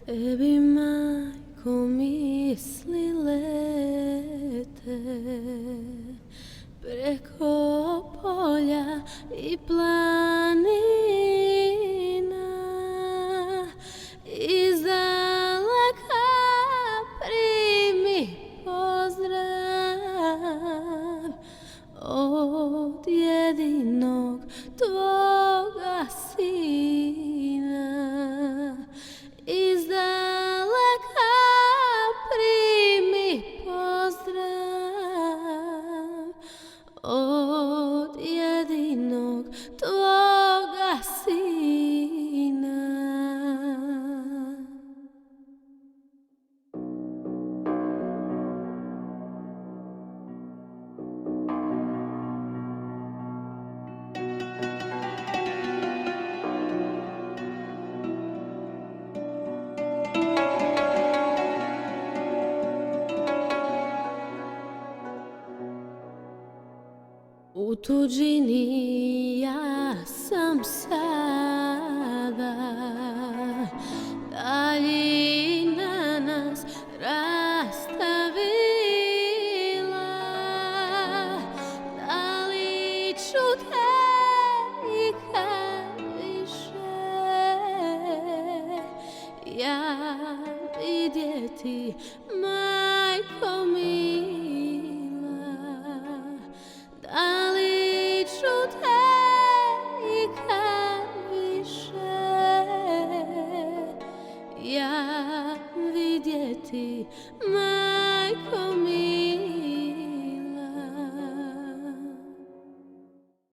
Tebi, majko, misli lete preko polja i planina. Iz daleka primi pozdrav od jedinog tvoga sina. Iz daleka primi pozdrav od jedinog tvoga sina. U tuđini ja sam sada, daljina nas rastavila. Da li ću te ikad više ja vidjeti,